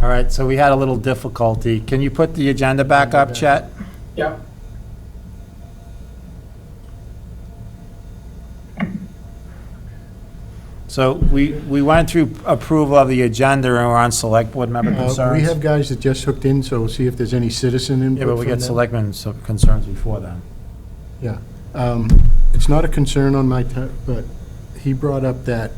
All right, so we had a little difficulty. Can you put the agenda back up, Chet? Yep. So we went through approval of the agenda, and we're on select board member concerns. We have guys that just hooked in, so we'll see if there's any citizen input. Yeah, but we from get them. selectmen concerns before then. Yeah. It's not a concern on my, but he brought up that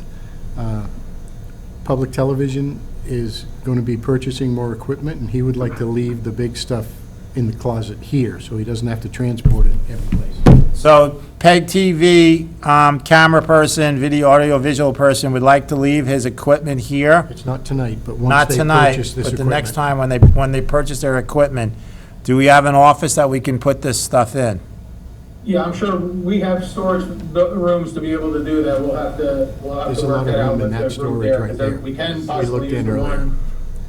public television is going to be purchasing more equipment, and he would like to leave the big stuff in the closet here, so he doesn't have to transport it every place. So PEG TV, camera person, audio visual person would like to leave his equipment here. It's not tonight, but Not once they tonight, purchase this but the equipment. next time when they purchase their equipment, do we have an office that we can put this stuff in? Yeah, I'm sure we have storage rooms to be able to do that. We'll have to There's a work lot of that out room in with that the group storage there. right 'Cause there. we can We possibly looked use in the earlier. one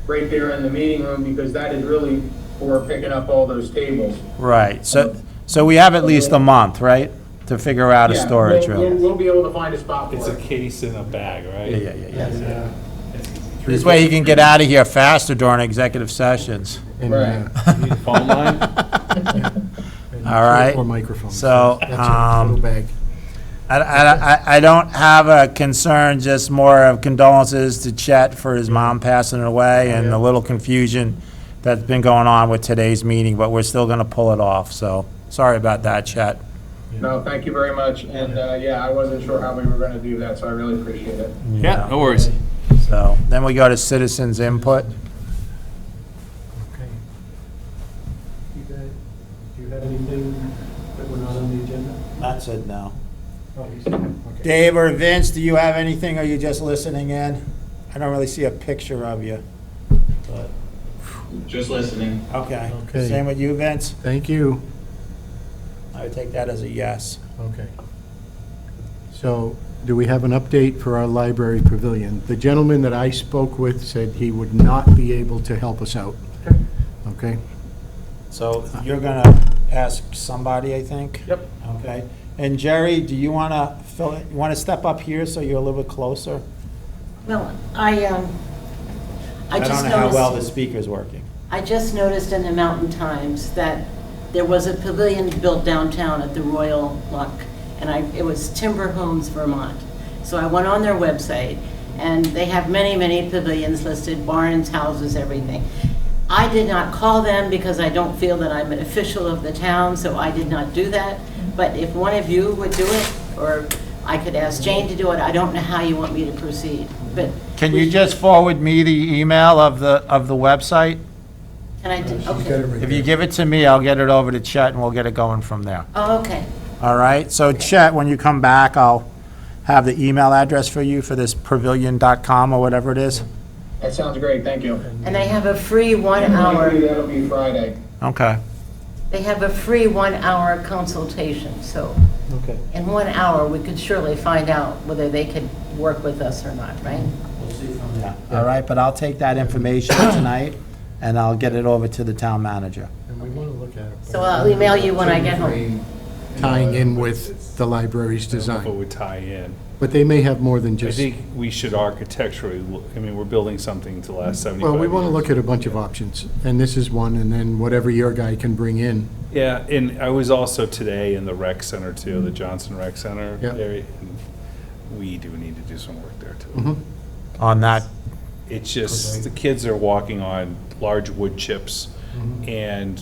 right there in the meeting room, because that is really for picking up all those tables. Right, so we have at least a month, right, to figure out a Yeah, storage we'll- room? We'll be able to find a spot It's for a it. case in a bag, right? Yeah. And, This way he can get out of here faster during executive sessions. and, Right. You need a phone line? and All right. 4 microphones. So, That's a little bag. I don't have a concern, just more of condolences to Chet for his mom passing away and the little confusion that's been going on with today's meeting, but we're still gonna pull it off, so sorry about that, Chet. No, thank you very much. And, yeah, I wasn't sure how we were gonna do that, so I really appreciate it. Yeah, no worries. So, then we go to citizens' input. Okay. Do you have anything that we're not on the agenda? Matt said no. Oh, he said, okay. Dave or Vince, do you have anything, or are you just listening in? I don't really see a picture of you. but- Just listening. Okay. Okay. Same with you, Vince? Thank you. I would take that as a yes. Okay. So, do we have an update for our library pavilion? The gentleman that I spoke with said he would not be able to help us out. Okay? So you're gonna ask somebody, I think? Yep. Okay. And Jerry, do you wanna you wanna step up here so you're a little bit closer? Well, I I just don't know how well the noticed, speaker's working. I just noticed in the Mountain Times that there was a pavilion built downtown at the Royal Luck, and it was Timber Homes, Vermont. So I went on their website, and they have many, many pavilions listed, barns, houses, everything. I did not call them because I don't feel that I'm an official of the town, so I did not do that. But if one of you would do it, or I could ask Jane to do it, I don't know how you want me to proceed, but. Can you just forward me the email of the website? Can I do, She's got it okay. right If you there. give it to me, I'll get it over to Chet and we'll get it going from there. Oh, okay. All right? So Chet, when you come back, I'll have the email address for you for this pavilion.com or whatever it is. That sounds great, thank you. And they have a free 1 hour. Likely That'll be Friday. Okay. They have a free 1 hour consultation, so Okay. in 1 hour, we could surely find out whether they could work with us or not, right? We'll see from there. All right, but I'll take that information tonight and I'll get it over to the town manager. And we want to look at it. So I'll email you when I get home. Tying in with the library's If it design. would tie in. But they may have more than I just, think we should architecturally, I mean, we're building something to last 75 years. well, we want to look at a bunch of options, and this is one, and then whatever your guy can bring in. Yeah, and I was also today in the rec center too, the Johnson Rec Center Yeah. area. and We do need to do some work there too. Mhm. On that, It's just, the kids are walking on large wood chips and,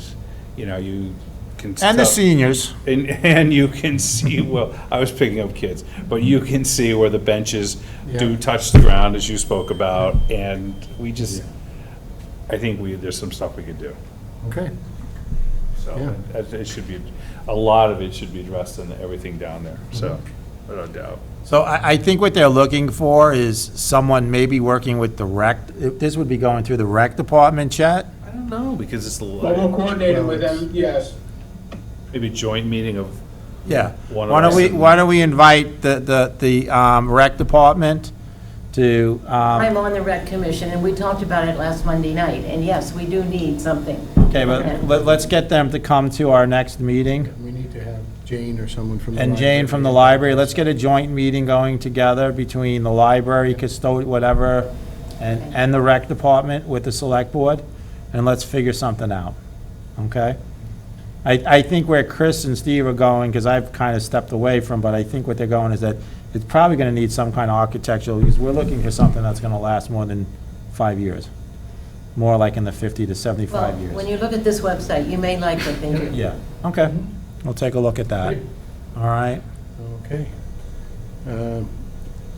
you know, you can. and the tell- seniors. And you can see, well, I was picking up kids, but you can see where the benches do Yeah. touch the ground, as you spoke about, and we just, I think there's some stuff we could do. Okay. So, Yeah. it should be, a lot of it should be addressed in everything down there, so, without doubt. So I think what they're looking for is someone maybe working with the rec, this would be going through the rec department, Chet? I don't know, because it's a But we'll coordinate it with them, yes. maybe a joint meeting of, Yeah. One of Why don't us we, and- why don't we invite the rec department to, I'm on the rec commission, and we talked about it last Monday night, and yes, we do need something. okay, but let's get them to come to our next meeting. We need to have Jane or someone from the And Jane from the library, let's get a joint meeting going together between the library, custodian, whatever, and the rec department with the select board, and let's figure something out, okay? I think where Chris and Steve are going, because I've kind of stepped away from, but I think what they're going is that it's probably gonna need some kind of architectural, because we're looking for something that's gonna last more than 5 years. More like in the 50 to Well, 75 years. when you look at this website, you may like what they do. Yeah, okay, we'll take a look at that, all right? Okay.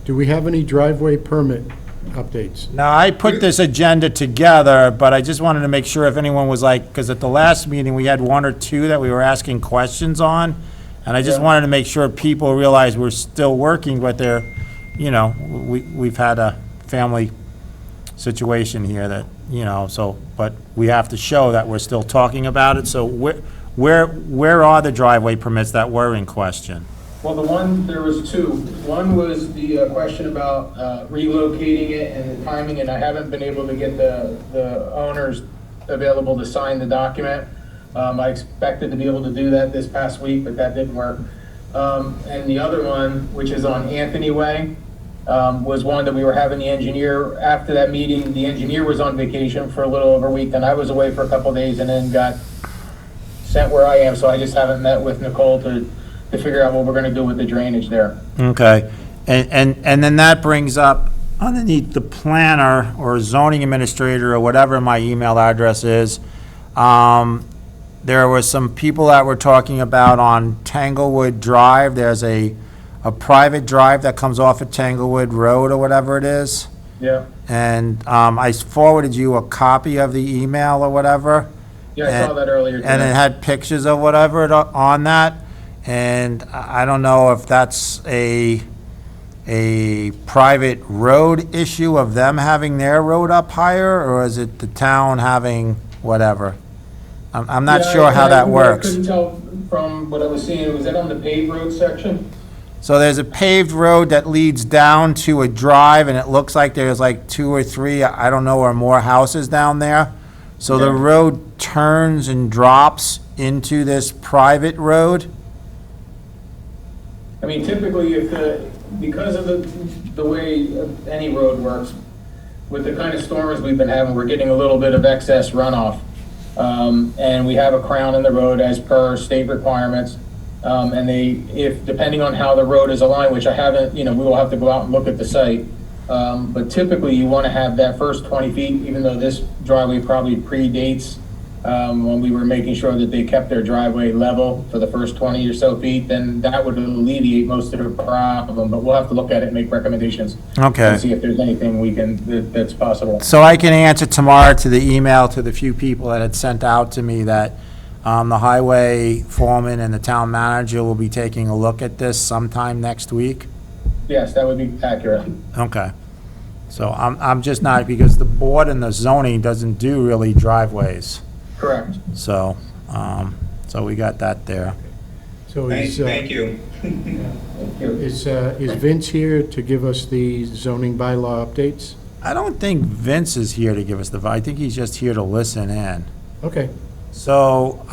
Do we have any driveway permit updates? Now, I put this agenda together, but I just wanted to make sure if anyone was like, because at the last meeting, we had one or two that we were asking questions on, and I just Yeah. wanted to make sure people realize we're still working, but they're, we've had a family situation here that, so, but we have to show that we're still talking about it, so where are the driveway permits that were in question? Well, there was two. One was the question about relocating it and the timing, and I haven't been able to get the owners available to sign the document. I expected to be able to do that this past week, but that didn't work. And the other one, which is on Anthony Way, was one that we were having the engineer, after that meeting, the engineer was on vacation for a little over a week, then I was away for a couple of days and then got sent where I am, so I just haven't met with Nicole to figure out what we're gonna do with the drainage there. Okay, and then that brings up underneath the planner or zoning administrator or whatever my email address is, there were some people that were talking about on Tanglewood Drive, there's a private drive that comes off of Tanglewood Road or whatever it is. Yeah, And I forwarded you a copy of the email or whatever. yeah, I saw that earlier today. And it had pictures of whatever on that. And I don't know if that's a private road issue of them having their road up higher, or is it the town having whatever? I'm not Yeah, sure how that I works. couldn't tell from what I was seeing, was that on the paved road section? So there's a paved road that leads down to a drive, and it looks like there's like 2 or 3, I don't know, or more houses down there. So the Yeah. road turns and drops into this private road? I mean, typically, because of the way any road works, with the kind of storms we've been having, we're getting a little bit of excess runoff. And we have a crown in the road as per state requirements. And depending on how the road is aligned, which I haven't, we will have to go out and look at the site. But typically, you want to have that first 20 feet, even though this driveway probably predates when we were making sure that they kept their driveway level for the first 20 or so feet, then that would alleviate most of the problem. But we'll have to look at it and make recommendations. Okay. And see if there's anything that's possible. So I can answer tomorrow to the email to the few people that had sent out to me that the highway foreman and the town manager will be taking a look at this sometime next week? Yes, that would be accurate. Okay. So I'm just not, because the board and the zoning doesn't do really driveways. Correct. So, so we got that there. So Thank you. Thank you. is Vince here to give us the zoning bylaw updates? I don't think Vince is here to give us I think he's just here to listen in. Okay. So,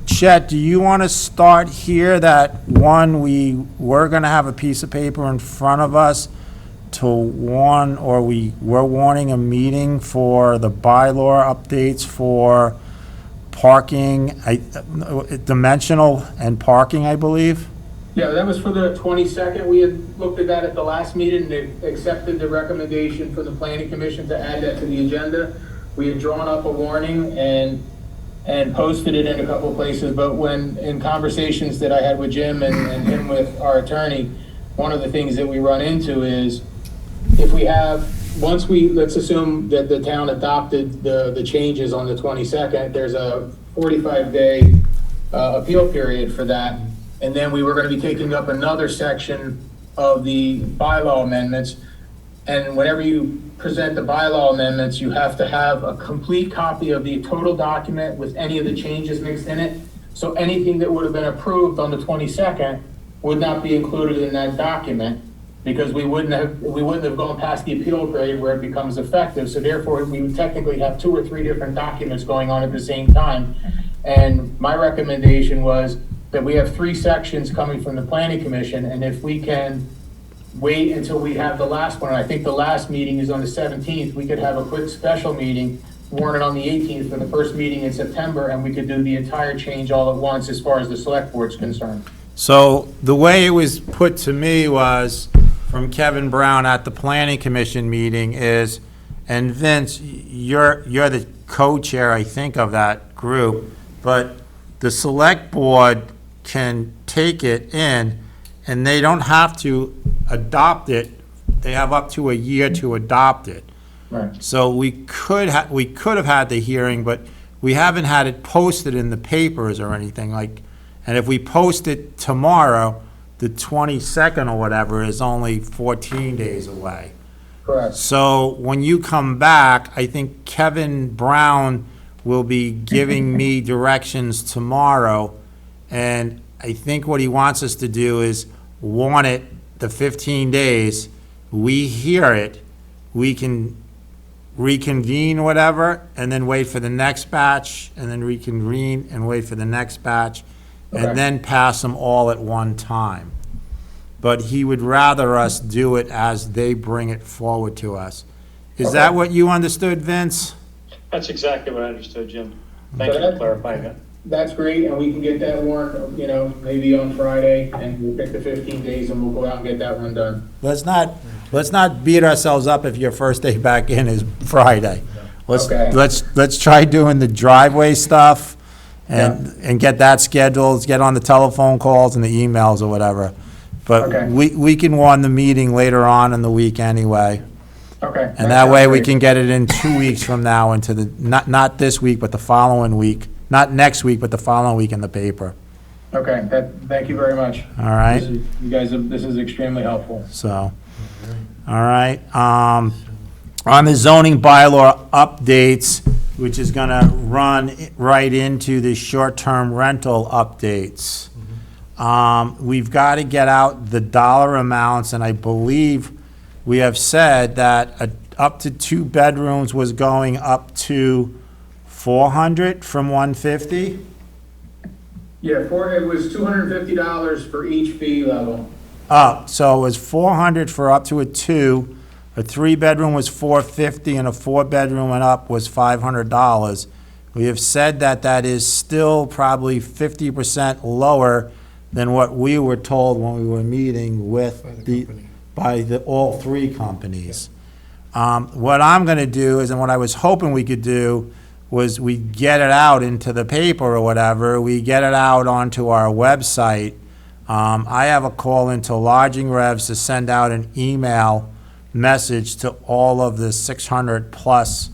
Chet, do you want to start here that, one, we were going to have a piece of paper in front of us to warn, or we were warning a meeting for the bylaw updates for parking, dimensional and parking, I believe? Yeah, that was for the 22nd. We had looked at that at the last meeting. They accepted the recommendation for the planning commission to add that to the agenda. We had drawn up a warning and posted it in a couple of places, but when, in conversations that I had with Jim and him with our attorney, one of the things that we run into is, if we have, let's assume that the town adopted the changes on the 22nd, there's a 45-day appeal period for that, and then we were gonna be taking up another section of the bylaw amendments, and whenever you present the bylaw amendments, you have to have a complete copy of the total document with any of the changes mixed in it. So anything that would have been approved on the 22nd would not be included in that document, because we wouldn't have gone past the appeal grade where it becomes effective. So therefore, we would technically have 2 or 3 different documents going on at the same time. And my recommendation was that we have 3 sections coming from the planning commission, and if we can wait until we have the last one. I think the last meeting is on the 17th. We could have a quick special meeting, warn it on the 18th for the first meeting in September, and we could do the entire change all at once as far as the select board's concerned. So the way it was put to me was, from Kevin Brown at the planning commission meeting is, and Vince, you're the co-chair, I think, of that group, but the select board can take it in, and they don't have to adopt it. They have up to a year to adopt it. Right. So we could have had the hearing, but we haven't had it posted in the papers or anything like, and if we post it tomorrow, the 22nd or whatever is only 14 days away. Correct. So when you come back, I think Kevin Brown will be giving me directions tomorrow, and I think what he wants us to do is warn it the 15 days, we hear it, we can reconvene whatever, and then wait for the next batch, and then reconvene and wait for the next batch, Okay. and then pass them all at one time. But he would rather us do it as they bring it forward to us. Is Okay. that what you understood, Vince? That's exactly what I understood, Jim. Thank you So for clarifying that. That's great, and we can get that warrant, maybe on Friday, and we'll pick the 15 days, and we'll go out and get that one done. Let's not beat ourselves up if your first day back in is Friday. Okay. Let's try doing the driveway stuff and get that scheduled, get on the telephone calls and the emails or whatever. But Okay. we can warn the meeting later on in the week anyway. Okay. And that way we sounds can get it in 2 weeks from now into the, not this week, but the following week. Not next week, but the following week in the paper. great. Okay, thank you very much. All right? You guys, this is extremely helpful. So, all right. On the zoning bylaw updates, which is gonna run right into the short-term rental updates. We've got to get out the dollar amounts, and I believe we have said that up to 2 bedrooms was going up to 400 from 150. Yeah, it was $250 for each fee level. So it was 400 for up to a 2, a 3-bedroom was 450, and a 4-bedroom and up was $500. We have said that that is still probably 50% lower than what we were told when we were meeting with all 3 companies. What I'm gonna do is, and what I was hoping we could do, was we get it out into the paper or whatever, we get it out onto our website. I have a call into Lodging Revs to send out an email message to all of the 600-plus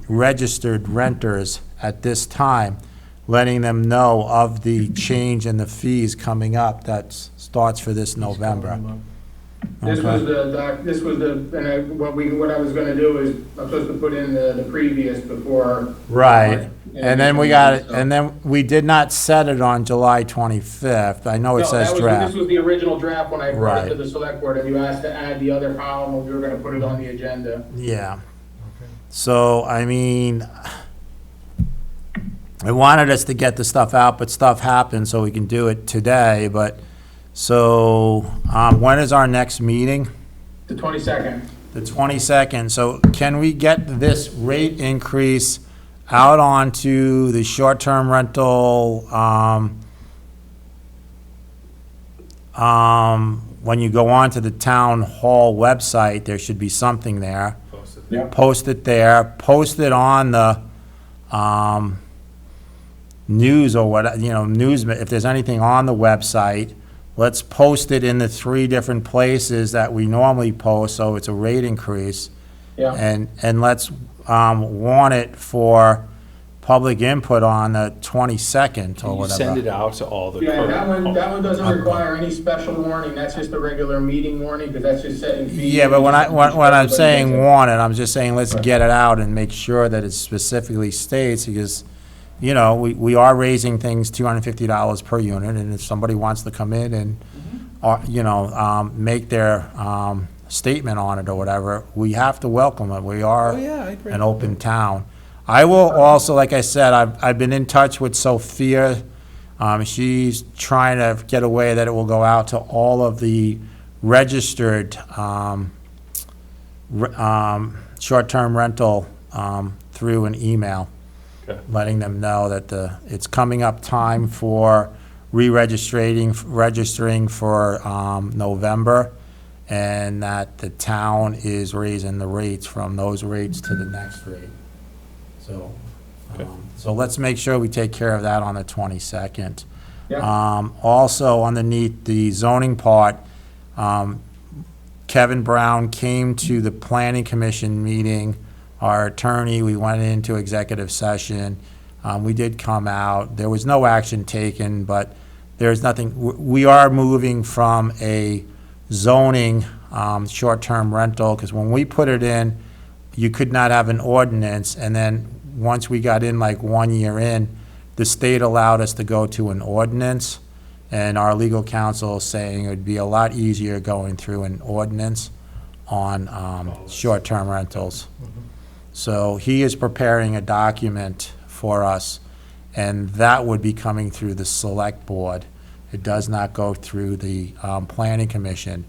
registered renters at this time, letting them know of the change in the fees coming up that starts for this November. This Okay. what I was gonna do is, I'm supposed to put in the previous before. Right, and then we got it, and then we did not set it on July 25th. I know it No, says This draft. was the original draft when I brought it to Right. the select board, and you asked to add the other column, and we were gonna put it on the agenda. Yeah. So, I mean, I wanted us to get the stuff out, but stuff happened, so we can do it today, but, so, when is our next meeting? The 22nd. The 22nd. So can we get this rate increase out onto the short-term rental, when you go onto the town hall website, there should be something there. Yep. Post it there, post it on the, news or what, news, if there's anything on the website, let's post it in the 3 different places that we normally post, so it's a rate increase. Yeah. And let's, warn it for public input on the 22nd or You whatever. send it out to all the. Yeah, that one doesn't Okay. require any special warning, that's just a regular meeting warning, because that's just setting fees. Yeah, but when I'm saying Everybody warn it, I'm just saying let's Right. get it out and make sure that it specifically states, because, we are raising things $250 per unit, and if somebody wants to come in and, make their, statement on it or whatever, we have to welcome it. We are Oh, yeah, I agree. an open town. I will also, like I said, I've been in touch with Sophia. She's trying to get a way that it will go out to all of the registered short-term rental through an email, Okay. letting them know that it's coming up time for registering for November, and that the town is raising the rates from those rates to the next rate. So, Okay. so let's make sure we take care of that on the 22nd. Yeah. Also, underneath the zoning part, Kevin Brown came to the planning commission meeting. Our attorney, we went into executive session. We did come out. There was no action taken, but there's nothing, we are moving from a zoning short-term rental, because when we put it in, you could not have an ordinance, and then once we got in, like 1 year in, the state allowed us to go to an ordinance, and our legal counsel is saying it would be a lot easier going through an ordinance on short-term rentals. So he is preparing a document for us, and that would be coming through the Selectboard. It does not go through the planning commission.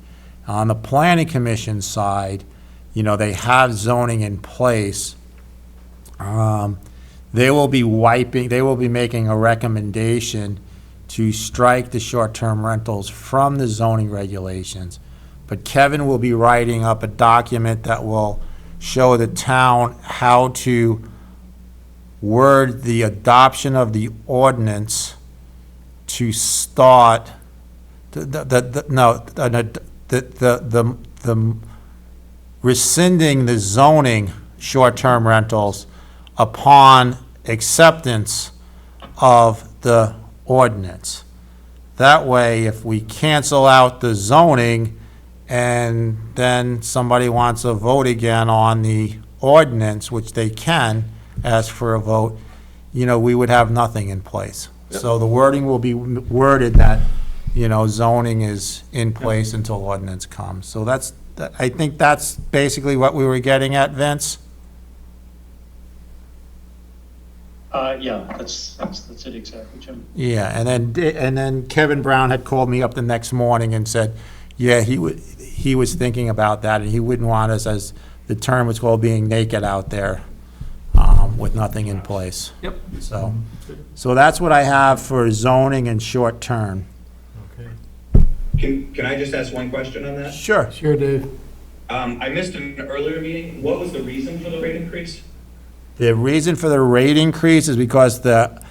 On the planning commission side, you know, they have zoning in place. They will be making a recommendation to strike the short-term rentals from the zoning regulations. But Kevin will be writing up a document that will show the town how to word the adoption of the ordinance to start rescinding the zoning short-term rentals upon acceptance of the ordinance. That way, if we cancel out the zoning and then somebody wants a vote again on the ordinance, which they can ask for a vote, you know, we would have nothing in place. So the wording will be worded that, you know, zoning is in place until ordinance comes. So I think that's basically what we were getting at, Vince. Yeah, that's it exactly, Jim. Yeah, and then Kevin Brown had called me up the next morning and said, yeah, he was thinking about that, and he wouldn't want us, as the term was called, being naked out there with nothing in place. Yep. So that's what I have for zoning and short term. Okay. Can I just ask one question on that? Sure. Sure, Dave. I missed an earlier meeting. What was the reason for the rate increase? The reason for the rate increase is because the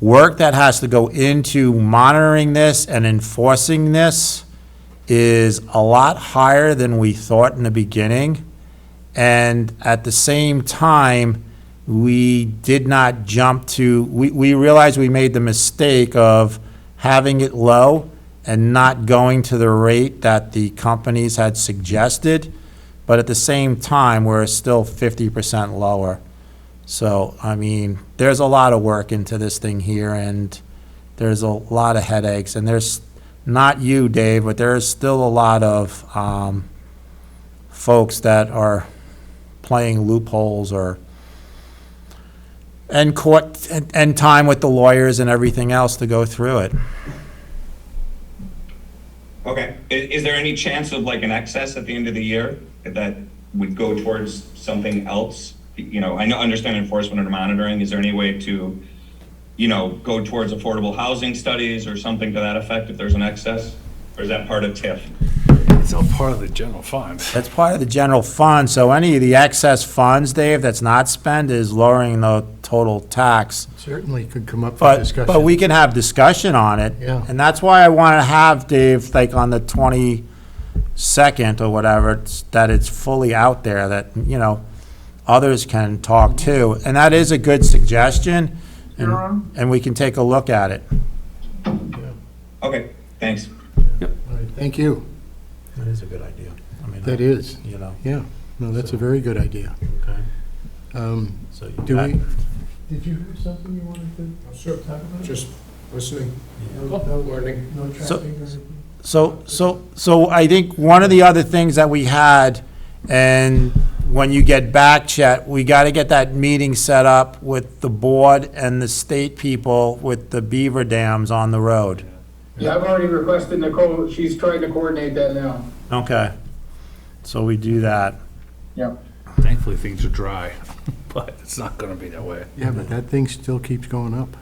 work that has to go into monitoring this and enforcing this is a lot higher than we thought in the beginning. And at the same time, we did not jump to, we realized we made the mistake of having it low and not going to the rate that the companies had suggested. But at the same time, we're still 50% lower. So, I mean, there's a lot of work into this thing here, and there's a lot of headaches. And there's, not you, Dave, but there's still a lot of folks that are playing loopholes and court and time with the lawyers and everything else to go through it. Okay. Is there any chance of like an excess at the end of the year that would go towards something else? You know, I understand enforcement and monitoring. Is there any way to, you know, go towards affordable housing studies or something to that effect if there's an excess? Or is that part of TIF? It's all part of the general fund. That's part of the general fund, so any of the excess funds, Dave, that's not spent is lowering the total tax. Certainly could come up for discussion. But we can have discussion on it. Yeah. And that's why I want to have, Dave, like on the 22nd or whatever, that it's fully out there, that, you know, others can talk too. And that is a good suggestion, and we can take a look at it. Okay, thanks. All right, thank you. That is a good idea. I mean, That is, you know, yeah. No, that's a very good idea. okay. Do we, did you have something you wanted to talk about? Just listening. No Learning. traffic or anything? So I think one of the other things that we had, and when you get back, Chet, we got to get that meeting set up with the board and the state people with the beaver dams on the road. Yeah, I've already requested Nicole, she's trying to coordinate that now. Okay. So we do that. Yeah. Thankfully, things are dry, but it's not gonna be that way. Yeah, but that thing still keeps going up.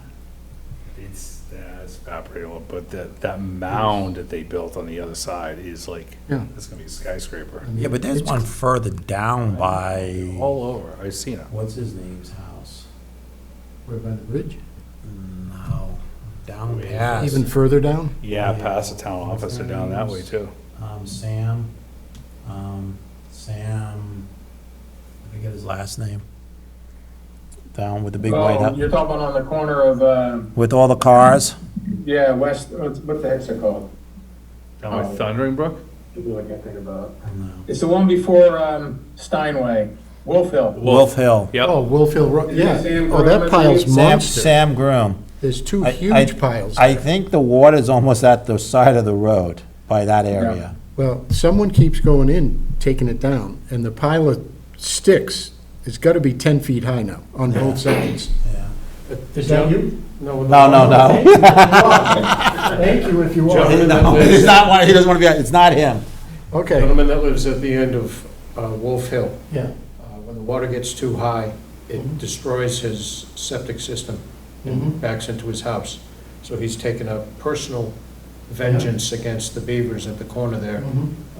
It's evaporating a little, but that mound that they built on the other side is like, Yeah. it's gonna be a skyscraper. Yeah, but there's one further down by, All over, I've seen it. what's his name's house? Where, by the bridge? No, down Way past. Even further down? Yeah, past the town office, they're down that way too. Sam, I forget his last name. Down with the big white Oh, house, you're talking on the corner of, with all the cars. yeah, west, what the heck's it called? Down by Thundering Brook? Give me what I can think about. No. It's the one before, Steinway, Wolf Hill. Wolf Hill. Yep. Oh, Wolf Hill Road, yeah. Sam Oh, that Groom, pile's Sam- monster. Sam Groom. There's two I- huge piles. I think the water's almost at the side of the road by that area. Well, someone keeps going in, taking it down, and the pile of sticks, it's got to be 10 feet high now, on both sides. Yeah. Is that you? No, no. Thank you if you are. No, it's not one, he doesn't want to be, it's not him. Okay, Gentleman that lives at the end of Wolf Hill. yeah. When the water gets too high, it destroys his septic system and backs into his house. So he's taken a personal vengeance against the beavers at the corner there.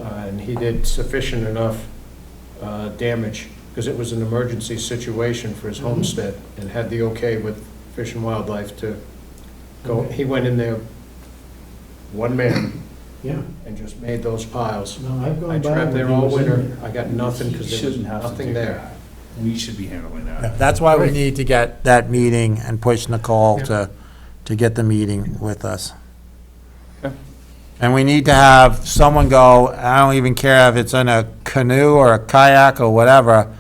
And he did sufficient enough damage, because it was an emergency situation for his homestead, and had the okay with Fish and Wildlife to go. He went in there, one man, Yeah. and just made those piles. No, I've gone I by trapped when there he all was in winter. there. I got nothing because there was Shouldn't have to nothing do there. that. We should be handling that. That's why we need to get that meeting and push Nicole to get the meeting with us. Okay. And we need to have someone go, I don't even care if it's in a canoe or a kayak or whatever,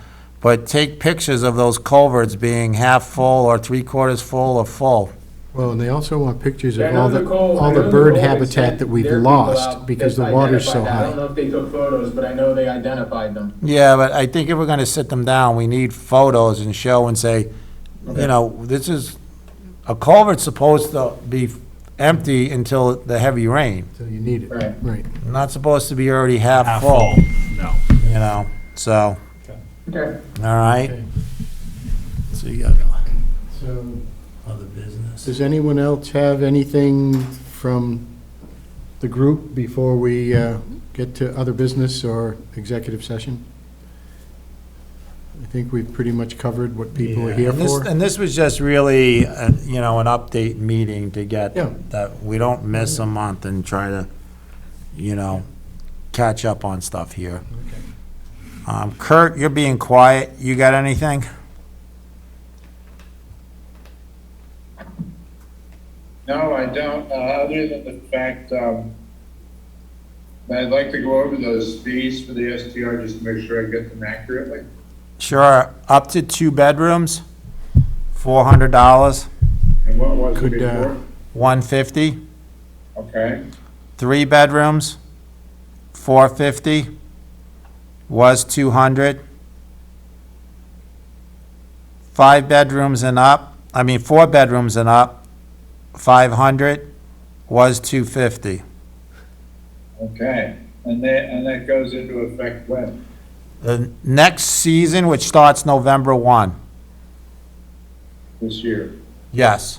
but take pictures of those culverts being half full or three-quarters full or full. Well, and they also want pictures Yeah, I of know all the, Nicole- I all know the bird Nicole had habitat sent that we've their people lost out because the that water's so identified that. I high. don't know if they took photos, but I know they identified them. Yeah, but I think if we're gonna sit them down, we need photos and show and say, you know, this is, a culvert's supposed to be empty until the heavy rain. So you need it, Right. right. Not supposed to be already half Half full, No. you know, so, Okay. all right. Okay. So you got So, other business. does anyone else have anything from the group before we get to other business or executive session? I think we've pretty much covered what people are here And this- for. And this was just really, you know, an update meeting to get, Yeah. that we don't miss a month and try to, you know, catch up on stuff here. Kurt, you're being quiet. You got anything? No, I don't, other than the fact, that I'd like to go over those fees for the STR, just to make sure I get them accurately. Sure, up to 2 bedrooms, $400, And what was it Could, before? $150. Okay, 3 bedrooms, $450, was $200. 5 bedrooms and up, 4 bedrooms and up, $500, was $250. okay. And that goes into effect when? The next season, which starts November 1, This year? yes.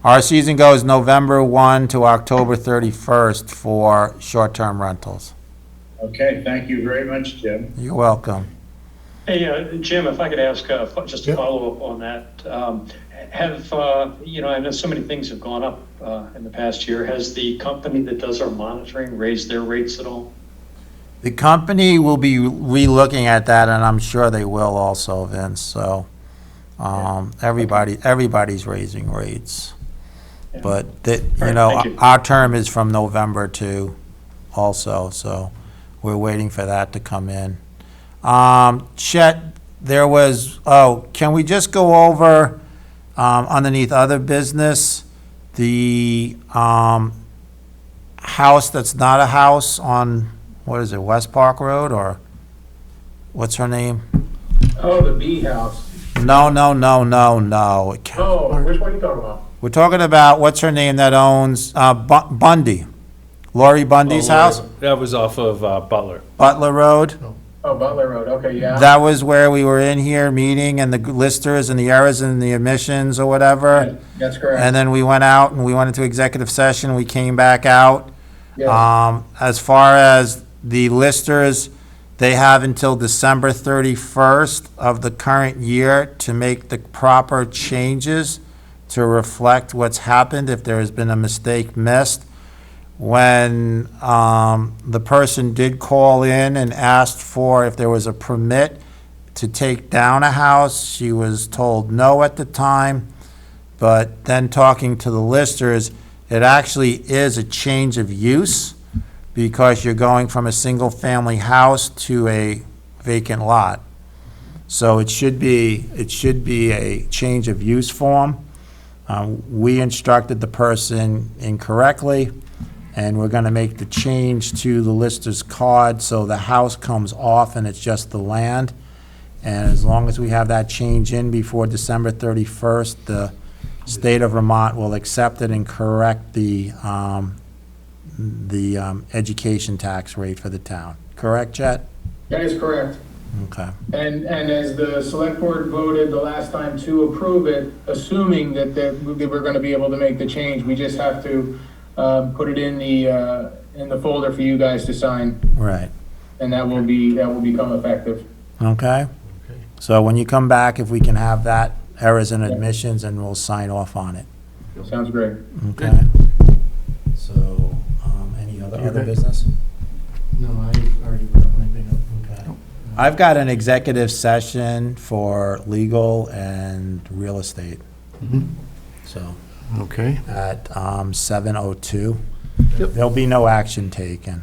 Our season goes November 1 to October 31st for short-term rentals. Okay, thank you very much, Jim. You're welcome. Hey, Jim, if I could ask just a Yeah. follow-up on that. I know so many things have gone up in the past year. Has the company that does our monitoring raised their rates at all? The company will be re-looking at that, and I'm sure they will also, Vince, so, everybody's raising rates. Yeah. But, All right, thank you. our term is from November to also, so we're waiting for that to come in. Chet, can we just go over, underneath other business, the, house that's not a house on, what is it, West Park Road, or what's her name? Oh, the bee house. No. Oh, which one are you talking about? We're talking about, what's her name that owns, Bundy? Lori Bundy's house, That was off of Butler. Butler Road. Oh, Butler Road, okay, yeah. That was where we were in here meeting and the listers and the errors and the omissions or whatever. That's correct. And then we went out and we went into executive session, we came back out. Yeah. As far as the listers, they have until December 31st of the current year to make the proper changes to reflect what's happened, if there has been a mistake missed. When the person did call in and asked for if there was a permit to take down a house, she was told no at the time. But then talking to the listers, it actually is a change of use because you're going from a single-family house to a vacant lot. So it should be a change of use form. We instructed the person incorrectly, and we're gonna make the change to the lister's card, so the house comes off and it's just the land. And as long as we have that change in before December 31st, the state of Vermont will accept it and correct the education tax rate for the town. Correct, Chet? That is correct. Okay. And as the select board voted the last time to approve it, assuming that we were gonna be able to make the change, we just have to put it in the folder for you guys to sign, Right. and that will become effective. Okay? So when you come back, if we can have that, errors and admissions, and we'll sign off on it. Sounds great. Okay? So, any other business? No, I already brought my thing up. Okay. I've got an executive session for legal and real estate, so, Okay. at 7:02. There'll be no action taken.